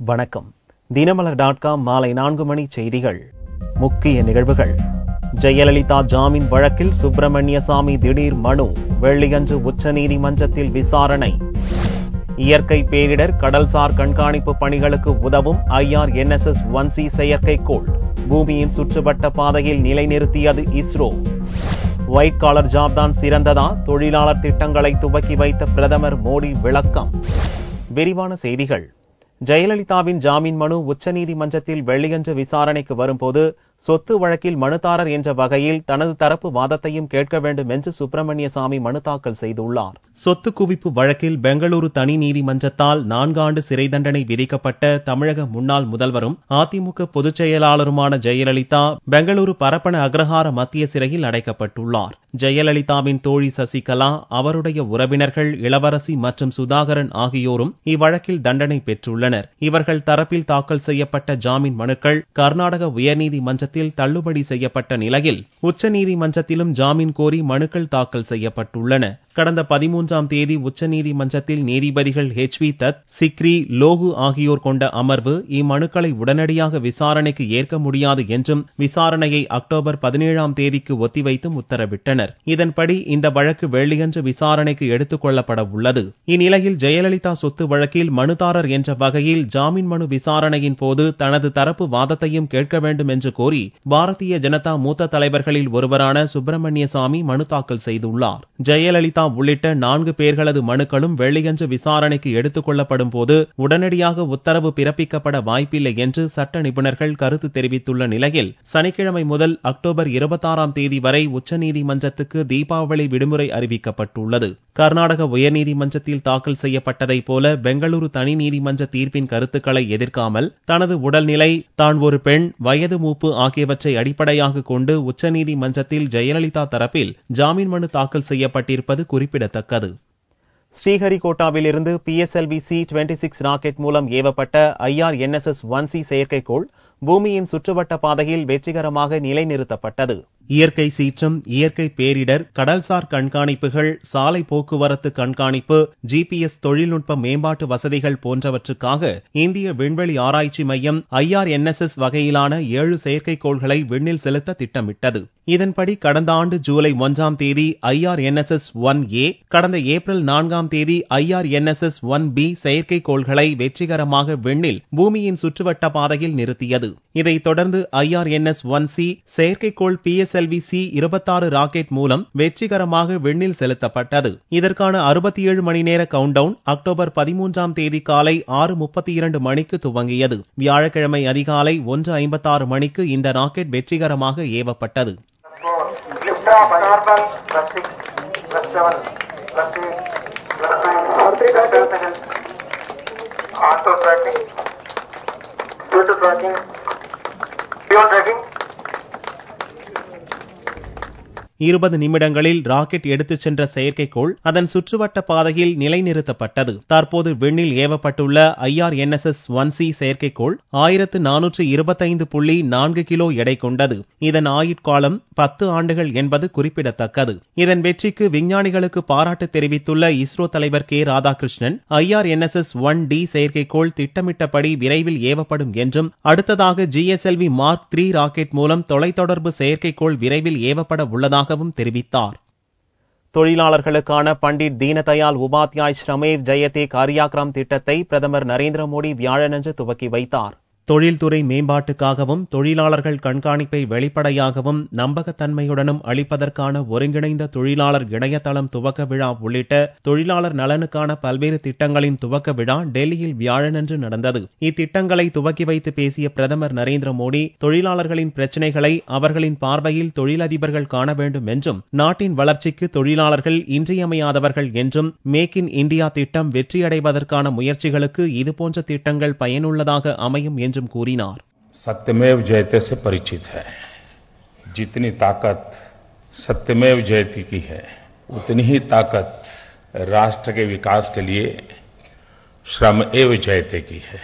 வணக்கம். தினமலர்.com மாலை 4 மணி செய்திகள். முக்கிய நிகழ்வுகள். ஜெயலலிதா ஜாமீன் வழக்கில் சுப்பிரமணியசாமி திடீர் மனு, வெள்ளியன்று உச்சநீதிமன்றத்தில் விசாரணை. இயற்கை பேரிடர் கடல்சார் கண்காணிப்பு பணிகளுக்கு உதவும் IRNSS 1C செயற்கைக்கோள் பூமியின் சுற்றுவட்ட பாதையில் நிலைநிறுத்தியது இஸ்ரோ. ஒயிட் காலர் ஜாப் தான் சிறந்ததா? தொழிலாளர் திட்டங்களை துவக்கி வைத்த பிரதமர் மோடி விளக்கம். விரிவான செய்திகள். ஜெயலலிதாவின் ஜாமீன் மனு உச்சநீதிமன்றத்தில் வெள்ளியன்று விசாரணைக்கு வரும்போது சொத்து வழக்கில் மனுதாரர் என்ற வகையில் தனது தரப்பு வாதத்தையும் கேட்க வேண்டும் என்று சுப்பிரமணியசாமி மனு தாக்கல் செய்துள்ளார். சொத்து குவிப்பு வழக்கில் பெங்களூரு தனி நீதிமன்றத்தால் 4 ஆண்டு சிறை தண்டனை விதிக்கப்பட்ட தமிழக முன்னாள் முதல்வரும் அதிமுக பொதுச் செயலாளருமான ஜெயலலிதா பெங்களூரு பரப்பன அக்ரஹார மத்திய சிறையில் அடைக்கப்பட்டுள்ளார். ஜெயலலிதாவின் தோழி சசிகலா, அவருடைய உறவினர்கள் இளவரசி மற்றும் சுதாகரன் ஆகியோரும் இவ்வழக்கில் தண்டனை பெற்றுள்ளனர். இவர்கள் தரப்பில் தாக்கல் செய்யப்பட்ட ஜாமீன் மனுக்கள் கர்நாடக உயர்நீதிமன்றத்தில் தள்ளுபடி செய்யப்பட்ட நிலையில் உச்சநீதிமன்றத்திலும் ஜாமீன் கோரி மனுக்கள் தாக்கல் செய்யப்பட்டுள்ளன. கடந்த 13ஆம் தேதி உச்சநீதிமன்றத்தில் நீதிபதிகள் HV தத், சிக்ரி, லோகு ஆகியோர் கொண்ட அமர்வு இம்மனுக்களை உடனடியாக விசாரணைக்கு ஏற்க முடியாது என்றும் விசாரணையை அக்டோபர் 17ஆம் தேதிக்கு ஒத்திவைத்தும் உத்தரவிட்டனர். இதன்படி இந்த வழக்கு வெள்ளியன்று விசாரணைக்கு எடுத்துக் கொள்ளப்பட உள்ளது. இந்நிலையில் ஜெயலலிதா சொத்து வழக்கில் மனுதாரர் என்ற வகையில் ஜாமீன் மனு விசாரணையின் போது தனது தரப்பு வாதத்தையும் கேட்க வேண்டும் என்று கோரி பாரதிய ஜனதா மூத்த தலைவர்களில் ஒருவரான சுப்பிரமணியசாமி மனு தாக்கல் செய்துள்ளார். ஜெயலலிதா உள்ளிட்ட 4 பேர்களது மனுக்களும் வெள்ளியன்று விசாரணைக்கு எடுத்துக் கொள்ளப்படும் போது உடனடியாக உத்தரவு பிறப்பிக்கப்பட வாய்ப்பில்லை என்று சட்ட நிபுணர்கள் கருத்து தெரிவித்துள்ள நிலையில் சனிக்கிழமை முதல் அக்டோபர் 26ஆம் தேதி வரை உச்சநீதிமன்றத்துக்கு தீபாவளி விடுமுறை அறிவிக்கப்பட்டுள்ளது. கர்நாடக உயர்நீதிமன்றத்தில் தாக்கல் செய்யப்பட்டதைப் போல பெங்களூரு தனி நீதிமன்ற தீர்ப்பின் கருத்துக்களை எதிர்க்காமல் தனது உடல்நிலை, தான் ஒரு பெண், வயது மூப்பு ஆகியவற்றை அடிப்படையாக கொண்டு உச்சநீதிமன்றத்தில் ஜெயலலிதா தரப்பில் ஜாமீன் மனு தாக்கல் செய்யப்பட்டிருப்பது குறிப்பிடத்தக்கது. ஸ்ரீஹரிகோட்டாவில் இருந்து PSLV C-26 ராக்கெட் மூலம் ஏவப்பட்ட IRNSS 1C செயற்கைக்கோள் பூமியின் சுற்றுவட்ட பாதையில் வெற்றிகரமாக நிலைநிறுத்தப்பட்டது. இயற்கை சீற்றம், இயற்கை பேரிடர், கடல்சார் கண்காணிப்புகள், சாலை போக்குவரத்து கண்காணிப்பு, GPS தொழில்நுட்ப மேம்பாட்டு வசதிகள் போன்றவற்றுக்காக இந்திய விண்வெளி ஆராய்ச்சி மையம் IRNSS வகையிலான 7 செயற்கைக்கோள்களை விண்ணில் செலுத்த திட்டமிட்டது. இதன்படி கடந்த ஆண்டு ஜூலை 1ஆம் தேதி IRNSS 1A, கடந்த ஏப்ரல் 4ஆம் தேதி IRNSS 1B செயற்கைக்கோள்களை வெற்றிகரமாக விண்ணில் பூமியின் சுற்றுவட்ட பாதையில் நிறுத்தியது. இதைத் தொடர்ந்து IRNS 1C செயற்கைக்கோள் PSLV C-26 ராக்கெட் மூலம் வெற்றிகரமாக விண்ணில் செலுத்தப்பட்டது. இதற்கான 67 மணி நேர கவுண்டவுன் அக்டோபர் 13ஆம் தேதி காலை 6:32 மணிக்கு துவங்கியது. வியாழக்கிழமை அதிகாலை 1:56 மணிக்கு இந்த ராக்கெட் வெற்றிகரமாக ஏவப்பட்டது. Beyond tracking. 20 நிமிடங்களில் ராக்கெட் எடுத்துச் சென்ற செயற்கைக்கோள் அதன் சுற்றுவட்ட பாதையில் நிலைநிறுத்தப்பட்டது. தற்போது விண்ணில் ஏவப்பட்டுள்ள IRNSS 1C செயற்கைக்கோள் 1425.4 கிலோ எடை கொண்டது. இதன் ஆயுட்காலம் 10 ஆண்டுகள் என்பது குறிப்பிடத்தக்கது. இதன் வெற்றிக்கு விஞ்ஞானிகளுக்கு பாராட்டு தெரிவித்துள்ள இஸ்ரோ தலைவர் K. ராதாகிருஷ்ணன், IRNSS 1D செயற்கைக்கோள் திட்டமிட்டபடி விரைவில் ஏவப்படும் என்றும் அடுத்ததாக GSLV Mark 3 ராக்கெட் மூலம் தொலைத்தொடர்பு செயற்கைக்கோள் விரைவில் ஏவப்பட உள்ளதாக தெரிவித்தார். தொழிலாளர்களுக்கான பண்டிட் தீனதயாள் உபாத்யாய் ஸ்ரமேவ் ஜெயதே காரியாக்ரம் திட்டத்தை பிரதமர் நரேந்திர மோடி வியாழனன்று துவக்கி வைத்தார். தொழில்துறை மேம்பாட்டுக்காகவும் தொழிலாளர்கள் கண்காணிப்பை வெளிப்படையாகவும் நம்பகத்தன்மையுடனும் அளிப்பதற்கான ஒருங்கிணைந்த தொழிலாளர் இணையதளம் துவக்க விழா உள்ளிட்ட தொழிலாளர் நலனுக்கான பல்வேறு திட்டங்களின் துவக்க விழா டெல்லியில் வியாழனன்று நடந்தது. இத்திட்டங்களை துவக்கி வைத்து பேசிய பிரதமர் நரேந்திர மோடி, தொழிலாளர்களின் பிரச்சினைகளை அவர்களின் பார்வையில் தொழிலதிபர்கள் காண வேண்டும் என்றும், நாட்டின் வளர்ச்சிக்கு தொழிலாளர்கள் இன்றியமையாதவர்கள் என்றும், மேக் இன் இந்தியா திட்டம் வெற்றியடைவதற்கான முயற்சிகளுக்கு இதுபோன்ற திட்டங்கள் பயனுள்ளதாக அமையும் என்று கூறினார். सत्यमेव जयते से परिचित है. जितनी ताकत सत्यमेव जयते की है, उतनी ही ताकत राष्ट्र के विकास के लिए श्रम एव जयते की है.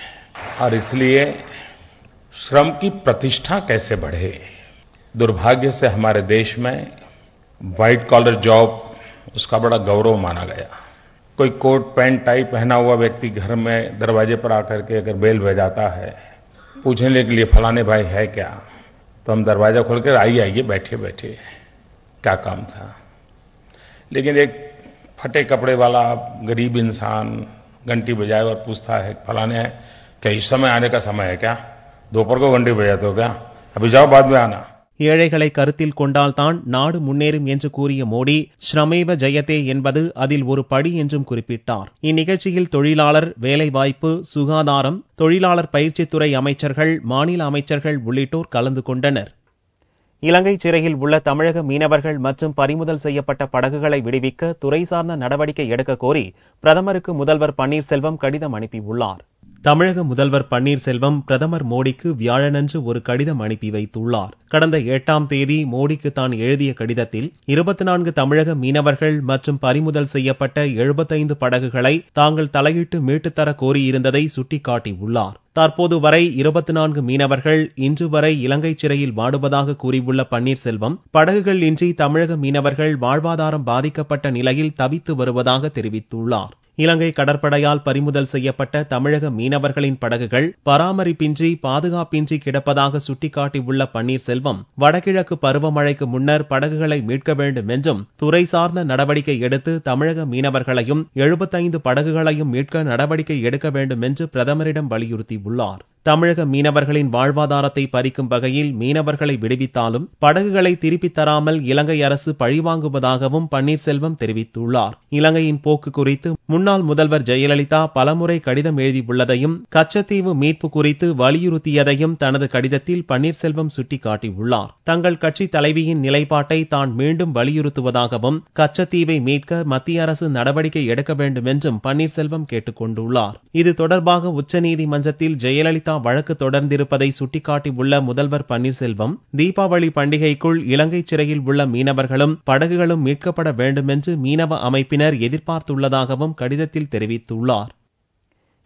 और इसलिए श्रम की प्रतिष्ठा कैसे बढ़े. दुर्भाग्य से हमारे देश में व्हाइट कॉलर जॉब उसका बड़ा गौरव माना गया. कोई कोट पैंट टाई पहना हुआ व्यक्ति घर में दरवाजे पर आकर के अगर बेल बजाता है, पूछने के लिए फलाने भाई है क्या, तो हम दरवाजा खोलकर आइए बैठिए बैठिए, क्या काम था। लेकिन एक फटे कपड़े वाला गरीब इंसान घंटी बजाए और पूछता है फलाने है क्या, इस समय आने का समय है क्या, दोपहर को घंटी बजाते हो क्या, अभी जाओ बाद में आना। ஏழைகளை கருத்தில் கொண்டால்தான் நாடு முன்னேறும் என்று கூறிய மோடி ஸ்ரமேவ ஜெயதே என்பது அதில் ஒரு படி என்றும் குறிப்பிட்டார். இந்நிகழ்ச்சியில் தொழிலாளர், வேலைவாய்ப்பு, சுகாதாரம், தொழிலாளர் பயிற்சித்துறை அமைச்சர்கள், மாநில அமைச்சர்கள் உள்ளிட்டோர் கலந்து கொண்டனர். இலங்கை சிறையில் உள்ள தமிழக மீனவர்கள் மற்றும் பறிமுதல் செய்யப்பட்ட படகுகளை விடுவிக்க துறை சார்ந்த நடவடிக்கை எடுக்க கோரி பிரதமருக்கு முதல்வர் பன்னீர்செல்வம் கடிதம் அனுப்பியுள்ளார். தமிழக முதல்வர் பன்னீர்செல்வம் பிரதமர் மோடிக்கு வியாழனன்று ஒரு கடிதம் அனுப்பி வைத்துள்ளார். கடந்த 8ஆம் தேதி மோடிக்கு தான் எழுதிய கடிதத்தில் 24 தமிழக மீனவர்கள் மற்றும் பறிமுதல் செய்யப்பட்ட 75 படகுகளை தாங்கள் தலையிட்டு மீட்டுத்தர கோரியிருந்ததை சுட்டிக்காட்டியுள்ளார். தற்போது வரை 24 மீனவர்கள் இன்று வரை இலங்கை சிறையில் வாடுவதாக கூறியுள்ள பன்னீர்செல்வம், படகுகள் இன்றி தமிழக மீனவர்கள் வாழ்வாதாரம் பாதிக்கப்பட்ட நிலையில் தவித்து வருவதாக தெரிவித்துள்ளார். இலங்கை கடற்படையால் பறிமுதல் செய்யப்பட்ட தமிழக மீனவர்களின் படகுகள் பராமரிப்பின்றி, பாதுகாப்பின்றி கிடப்பதாக சுட்டிக்காட்டியுள்ள பன்னீர்செல்வம், வடகிழக்கு பருவமழைக்கு முன்னர் படகுகளை மீட்க வேண்டும் என்றும், துறை சார்ந்த நடவடிக்கை எடுத்து தமிழக மீனவர்களையும் 75 படகுகளையும் மீட்க நடவடிக்கை எடுக்க வேண்டும் என்று பிரதமரிடம் வலியுறுத்தியுள்ளார். தமிழக மீனவர்களின் வாழ்வாதாரத்தை பறிக்கும் வகையில் மீனவர்களை விடுவித்தாலும் படகுகளை திருப்பித் தராமல் இலங்கை அரசு பழிவாங்குவதாகவும் பன்னீர்செல்வம் தெரிவித்துள்ளார். இலங்கையின் போக்கு குறித்து முன்னாள் முதல்வர் ஜெயலலிதா பலமுறை கடிதம் எழுதியுள்ளதையும், கச்சத்தீவு மீட்பு குறித்து வலியுறுத்தியதையும் தனது கடிதத்தில் பன்னீர்செல்வம் சுட்டிக்காட்டியுள்ளார். தங்கள் கட்சி தலைவியின் நிலைப்பாட்டை தான் மீண்டும் வலியுறுத்துவதாகவும், கச்சத்தீவை மீட்க மத்திய அரசு நடவடிக்கை எடுக்க வேண்டும் என்றும் பன்னீர்செல்வம் கேட்டுக் கொண்டுள்ளார். இது தொடர்பாக உச்சநீதிமன்றத்தில் ஜெயலலிதா வழக்கு தொடர்ந்திருப்பதை சுட்டிக்காட்டியுள்ள முதல்வர் பன்னீர்செல்வம், தீபாவளி பண்டிகைக்குள் இலங்கை சிறையில் உள்ள மீனவர்களும் படகுகளும் மீட்கப்பட வேண்டும் என்று மீனவ அமைப்பினர் எதிர்பார்த்துள்ளதாகவும் கடிதத்தில் தெரிவித்துள்ளார்.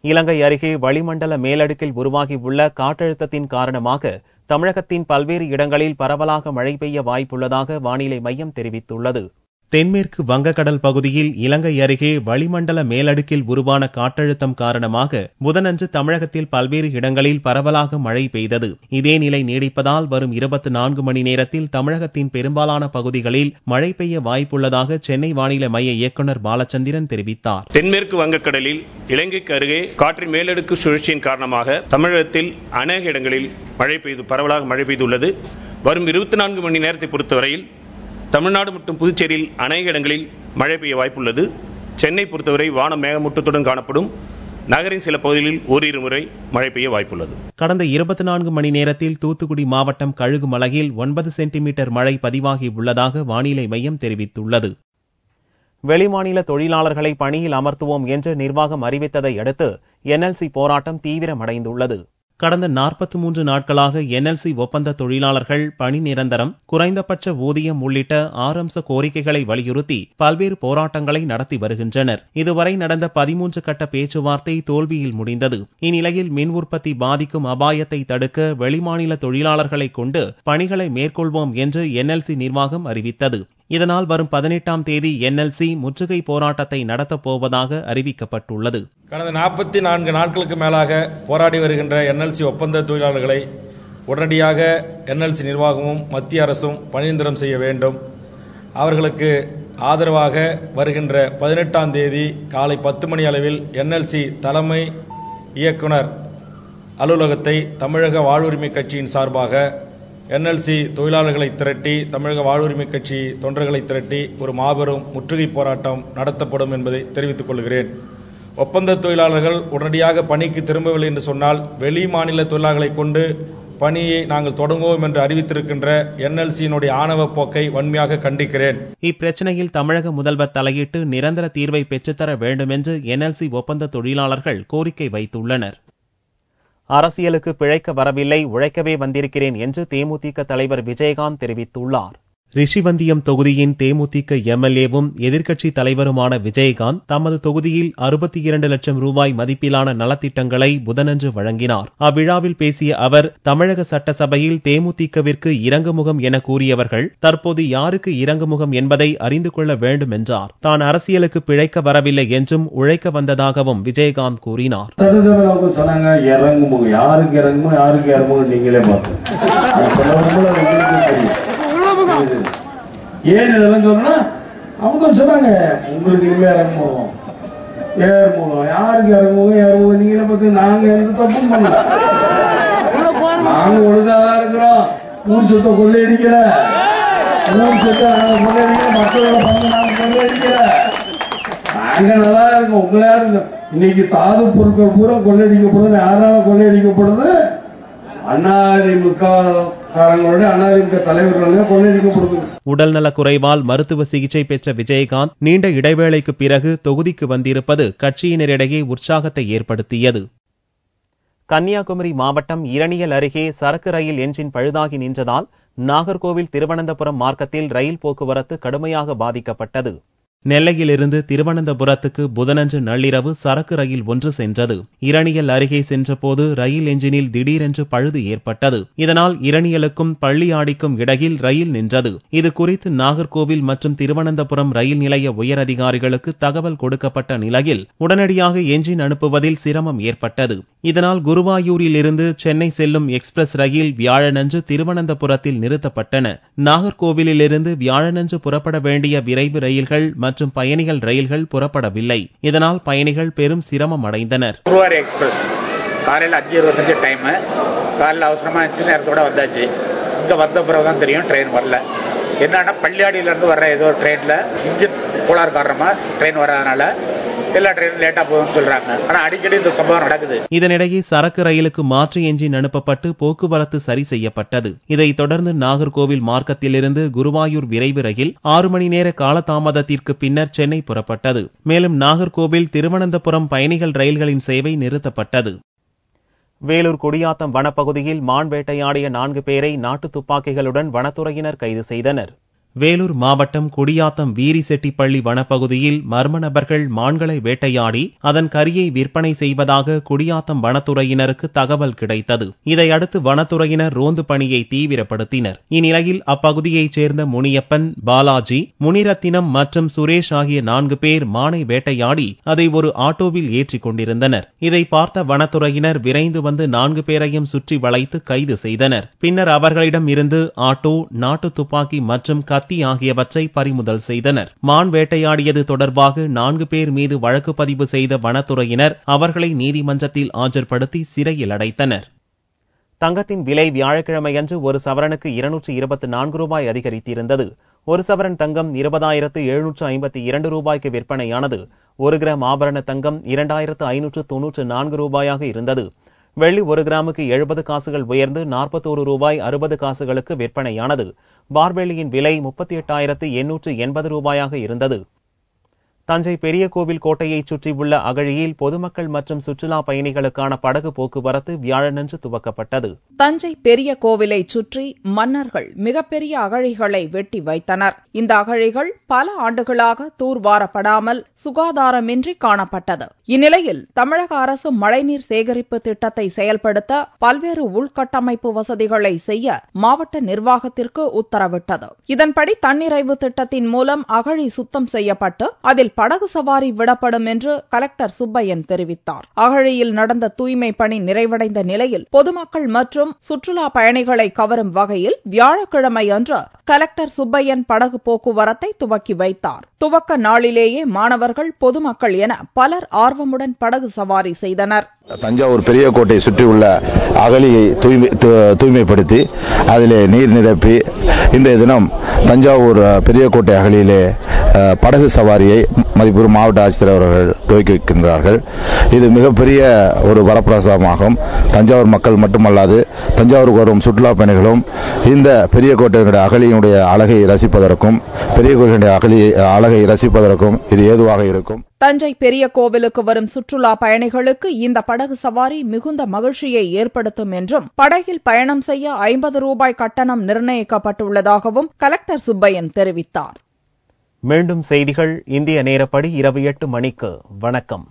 இலங்கை அருகே வளிமண்டல மேலடுக்கில் உருவாகியுள்ள காற்றழுத்தத்தின் காரணமாக தமிழகத்தின் பல்வேறு இடங்களில் பரவலாக மழை பெய்ய வாய்ப்புள்ளதாக வானிலை மையம் தெரிவித்துள்ளது. தென்மேற்கு வங்கக்கடல் பகுதியில் இலங்கை அருகே வளிமண்டல மேலடுக்கில் உருவான காற்றழுத்தம் காரணமாக புதனன்று தமிழகத்தில் பல்வேறு இடங்களில் பரவலாக மழை பெய்தது. இதே நிலை நீடிப்பதால் வரும் 24 மணி நேரத்தில் தமிழகத்தின் பெரும்பாலான பகுதிகளில் மழை பெய்ய வாய்ப்புள்ளதாக சென்னை வானிலை மைய இயக்குநர் பாலச்சந்திரன் தெரிவித்தார். தென்மேற்கு வங்கக்கடலில் இலங்கைக்கு அருகே காற்றின் மேலடுக்கு சுழற்சியின் காரணமாக தமிழகத்தில் அநேக இடங்களில் பரவலாக மழை பெய்துள்ளது. வரும் 24 மணி நேரத்தை பொறுத்தவரையில் தமிழ்நாடு மற்றும் புதுச்சேரியில் அநேக இடங்களில் மழை பெய்ய வாய்ப்புள்ளது. சென்னை பொறுத்தவரை வானம் மேகமூட்டத்துடன் காணப்படும். நகரின் சில பகுதிகளில் ஓரிரு முறை மழை பெய்ய வாய்ப்புள்ளது. கடந்த 24 மணி நேரத்தில் தூத்துக்குடி மாவட்டம் கழுகுமலையில் 9 சென்டிமீட்டர் மழை பதிவாகியுள்ளதாக வானிலை மையம் தெரிவித்துள்ளது. வெளிமாநில தொழிலாளர்களை பணியில் அமர்த்துவோம் என்று நிர்வாகம் அறிவித்ததை அடுத்து NLC போராட்டம் தீவிரமடைந்துள்ளது. கடந்த 43 நாட்களாக NLC ஒப்பந்த தொழிலாளர்கள் பணி நிரந்தரம், குறைந்தபட்ச ஊதியம் உள்ளிட்ட 6 அம்ச கோரிக்கைகளை வலியுறுத்தி பல்வேறு போராட்டங்களை நடத்தி வருகின்றனர். இதுவரை நடந்த 13 கட்ட பேச்சுவார்த்தை தோல்வியில் முடிந்தது. இந்நிலையில் மின் உற்பத்தி பாதிக்கும் அபாயத்தை தடுக்க வெளிமாநில தொழிலாளர்களை கொண்டு பணிகளை மேற்கொள்வோம் என்று NLC நிர்வாகம் அறிவித்தது. இதனால் வரும் 18ஆம் தேதி NLC முற்றுகை போராட்டத்தை நடத்தப் போவதாக அறிவிக்கப்பட்டுள்ளது. கடந்த 44 நாட்களுக்கு மேலாக போராடி வருகின்ற NLC ஒப்பந்த தொழிலாளர்களை உடனடியாக NLC நிர்வாகமும் மத்திய அரசும் பணிநிரந்தரம் செய்ய வேண்டும். அவர்களுக்கு ஆதரவாக வருகின்ற 18ஆம் தேதி காலை 10 மணி அளவில் NLC தலைமை இயக்குனர் அலுவலகத்தை தமிழக வாழ்வுரிமை கட்சியின் சார்பாக NLC தொழிலாளர்களை திரட்டி, தமிழக வாழ்வுரிமை கட்சி தொண்டர்களை திரட்டி ஒரு மாபெரும் முற்றுகை போராட்டம் நடத்தப்படும் என்பதை தெரிவித்துக் கொள்கிறேன். ஒப்பந்த தொழிலாளர்கள் உடனடியாக பணிக்கு திரும்பவில்லை என்று சொன்னால் வெளி மாநில தொழிலாளர்களை கொண்டு பணியை நாங்கள் தொடங்குவோம் என்று அறிவித்திருக்கின்ற NLC-யினுடைய ஆணவ போக்கை வன்மையாக கண்டிக்கிறேன். இப்பிரச்சனையில் தமிழக முதல்வர் தலையிட்டு நிரந்தர தீர்வை பெற்றுத்தர வேண்டும் என்று NLC ஒப்பந்த தொழிலாளர்கள் கோரிக்கை வைத்துள்ளனர். அரசியலுக்கு பிழைக்க வரவில்லை, உழைக்கவே வந்திருக்கிறேன் என்று தேமுதிக தலைவர் விஜயகாந்த் தெரிவித்துள்ளார். ரிஷிவந்தியம் தொகுதியின் தேமுதிக எம்எல்ஏவும் எதிர்க்கட்சி தலைவருமான விஜயகாந்த் தமது தொகுதியில் 62 லட்சம் ரூபாய் மதிப்பிலான நலத்திட்டங்களை புதனன்று வழங்கினார். அவ்விழாவில் பேசிய அவர், தமிழக சட்டசபையில் தேமுதிகவிற்கு இறங்குமுகம் என கூறியவர்கள் தற்போது யாருக்கு இறங்குமுகம் என்பதை அறிந்து கொள்ள வேண்டும் என்றார். தான் அரசியலுக்கு பிழைக்க வரவில்லை என்றும் உழைக்க வந்ததாகவும் விஜயகாந்த் கூறினார். ஏன் இதெல்லாம் சொன்னா அவங்க சொன்னாங்க, உங்களுக்கு இனிமே இறங்குமுகம் ஏறுமுகம், யாருக்கு இறங்குமுகம் நீங்களே பார்த்து நாங்க எந்த தப்பும் பண்ணல, நாங்க ஒழுங்காதான் இருக்கிறோம், ஊர் சொத்தை கொள்ளையடிக்கல, ஊர் சொத்தை நாங்க கொள்ளையடிக்கல, மக்களோட பங்கு நாங்க கொள்ளையடிக்கல, நாங்க நல்லா இருக்கோம். உங்களா இருக்கு இன்னைக்கு தாது பொருட்கள் பூரா கொள்ளையடிக்கப்படுது. யாரால கொள்ளையடிக்கப்படுது? அதிமுக உடல்நலக் குறைவால் மருத்துவ சிகிச்சை பெற்ற விஜயகாந்த் நீண்ட இடைவேளைக்கு பிறகு தொகுதிக்கு வந்திருப்பது கட்சியினரிடையே உற்சாகத்தை ஏற்படுத்தியது. கன்னியாகுமரி மாவட்டம் இரணியல் அருகே சரக்கு ரயில் என்ஜின் பழுதாகி நின்றதால் நாகர்கோவில் திருவனந்தபுரம் மார்க்கத்தில் ரயில் போக்குவரத்து கடுமையாக பாதிக்கப்பட்டது. நெல்லையிலிருந்து திருவனந்தபுரத்துக்கு புதனன்று நள்ளிரவு சரக்கு ரயில் ஒன்று சென்றது. இரணியல் அருகே சென்றபோது ரயில் என்ஜினில் திடீரென்று பழுது ஏற்பட்டது. இதனால் இரணியலுக்கும் பள்ளியாடிக்கும் இடையில் ரயில் நின்றது. இது குறித்து நாகர்கோவில் மற்றும் திருவனந்தபுரம் ரயில் நிலைய உயரதிகாரிகளுக்கு தகவல் கொடுக்கப்பட்ட நிலையில் உடனடியாக என்ஜின் அனுப்புவதில் சிரமம் ஏற்பட்டது. இதனால் குருவாயூரில் இருந்து சென்னை செல்லும் எக்ஸ்பிரஸ் ரயில் வியாழனன்று திருவனந்தபுரத்தில் நிறுத்தப்பட்டன. நாகர்கோவிலிருந்து வியாழனன்று புறப்பட வேண்டிய விரைவு ரயில்கள் மற்றும் பயணிகள் ரயில்கள் புறப்படவில்லை. இதனால் பயணிகள் பெரும் சிரமம் அடைந்தனர். குருவாயூர் எக்ஸ்பிரஸ் காலையில் 5:25 டைம், காலையில் அவசரமா நேரத்தோட வந்தாச்சு. இங்க வந்த பிறகுதான் தெரியும் ட்ரெயின் வரல. என்னன்னா பள்ளியாடியிலிருந்து வர்ற ஏதோ ட்ரெயின்ல இன்ஜின் கோளாறு காரணமா ட்ரெயின் வராதனால எல்லா ட்ரெயினும் லேட்டா போகும்னு சொல்றாங்க. ஆனா அடிக்கடி இந்த சம்பவம் நடக்குது. இதனிடையே சரக்கு ரயிலுக்கு மாற்று என்ஜின் அனுப்பப்பட்டு போக்குவரத்து சரி செய்யப்பட்டது. இதைத் தொடர்ந்து நாகர்கோவில் மார்க்கத்திலிருந்து குருவாயூர் விரைவு ரயில் 6 மணி நேர காலதாமதத்திற்கு பின்னர் சென்னை புறப்பட்டது. மேலும் நாகர்கோவில் திருவனந்தபுரம் பயணிகள் ரயில்களின் சேவை நிறுத்தப்பட்டது. வேலூர் குடியாத்தம் வனப்பகுதியில் மான் வேட்டையாடிய 4 பேரை நாட்டு துப்பாக்கிகளுடன் வனத்துறையினர் கைது செய்தனர். வேலூர் மாவட்டம் குடியாத்தம் வீரிசெட்டிப்பள்ளி வனப்பகுதியில் மர்ம நபர்கள் மான்களை வேட்டையாடி அதன் கரியை விற்பனை செய்வதாக குடியாத்தம் வனத்துறையினருக்கு தகவல் கிடைத்தது. இதையடுத்து வனத்துறையினர் ரோந்து பணியை தீவிரப்படுத்தினர். இந்நிலையில் அப்பகுதியைச் சேர்ந்த முனியப்பன், பாலாஜி, முனிரத்தினம் மற்றும் சுரேஷ் ஆகிய 4 பேர் மானை வேட்டையாடி அதை ஒரு ஆட்டோவில் ஏற்றிக் கொண்டிருந்தனர். இதை பார்த்த வனத்துறையினர் விரைந்து வந்து 4 பேரையும் சுற்றி வளைத்து கைது செய்தனர். பின்னர் அவர்களிடம் இருந்து ஆட்டோ, நாட்டு துப்பாக்கி மற்றும் கத்தி ஆகியவற்றை பறிமுதல் செய்தனர். மான் வேட்டையாடியது தொடர்பாக 4 பேர் மீது வழக்கு பதிவு செய்த வனத்துறையினர் அவர்களை நீதிமன்றத்தில் ஆஜர்படுத்தி சிறையில் அடைத்தனர். தங்கத்தின் விலை வியாழக்கிழமையன்று ஒரு சவரனுக்கு 224 ரூபாய் அதிகரித்திருந்தது. ஒரு சவரன் தங்கம் 20,752 ரூபாய்க்கு விற்பனையானது. 1 கிராம் ஆபரண தங்கம் 2,594 ரூபாயாக இருந்தது. வெள்ளி 1 கிராமுக்கு 70 காசுகள் உயர்ந்து 41 ரூபாய் 60 காசுகளுக்கு விற்பனையானது. பார்வெள்ளியின் விலை 38,880 ரூபாயாக இருந்தது. தஞ்சை பெரிய கோவில் கோட்டையைச் சுற்றியுள்ள அகழியில் பொதுமக்கள் மற்றும் சுற்றுலா பயணிகளுக்கான படகு போக்குவரத்து வியாழனன்று துவக்கப்பட்டது. தஞ்சை பெரிய கோவிலை சுற்றி மன்னர்கள் மிகப்பெரிய அகழிகளை வெட்டி வைத்தனர். இந்த அகழிகள் பல ஆண்டுகளாக தூர்வாரப்படாமல் சுகாதாரமின்றி காணப்பட்டது. இந்நிலையில் தமிழக அரசு மழைநீர் சேகரிப்பு திட்டத்தை செயல்படுத்த பல்வேறு உள்கட்டமைப்பு வசதிகளை செய்ய மாவட்ட நிர்வாகத்திற்கு உத்தரவிட்டது. இதன்படி தன்னிறைவு திட்டத்தின் மூலம் அகழி சுத்தம் செய்யப்பட்டு அதில் படகு சவாரி விடப்படும் என்று கலெக்டர் சுப்பையன் தெரிவித்தார். அகழியில் நடந்த தூய்மை பணி நிறைவடைந்த நிலையில் பொதுமக்கள் மற்றும் சுற்றுலா பயணிகளை கவரும் வகையில் வியாழக்கிழமை அன்று கலெக்டர் சுப்பையன் படகு போக்குவரத்தை துவக்கி வைத்தார். துவக்க நாளிலேயே மாணவர்கள், பொதுமக்கள் என பலர் ஆர்வமுடன் படகு சவாரி செய்தனர். தஞ்சாவூர் பெரிய கோட்டையை சுற்றியுள்ள அகழியை தூய்மைப்படுத்தி அதிலே நீர் நிரப்பி இன்றைய தினம் தஞ்சாவூர் பெரிய கோட்டை அகழியிலே படகு சவாரியை மதிப்பூர் மாவட்ட ஆட்சித்தலைவர் அவர்கள் துவக்கி வைக்கின்றார்கள். இது மிகப்பெரிய ஒரு வரப்பிரசாதமாகும். தஞ்சாவூர் மக்கள் மட்டுமல்லாது தஞ்சாவூருக்கு வரும் சுற்றுலா பயணிகளும் இந்த பெரிய கோட்டையினுடைய அகழியினுடைய அழகை ரசிப்பதற்கும் பெரிய கோட்டையினுடைய அழகை ரசிப்பதற்கும் இது ஏதுவாக இருக்கும். தஞ்சை பெரிய கோவிலுக்கு வரும் சுற்றுலா பயணிகளுக்கு இந்த படகு சவாரி மிகுந்த மகிழ்ச்சியை ஏற்படுத்தும் என்றும் படகில் பயணம் செய்ய 50 ரூபாய் கட்டணம் நிர்ணயிக்கப்பட்டுள்ளதாகவும் கலெக்டர் சுப்பையன் தெரிவித்தார். மீண்டும் செய்திகள் இந்திய நேரப்படி இரவு 8 மணிக்கு. வணக்கம்.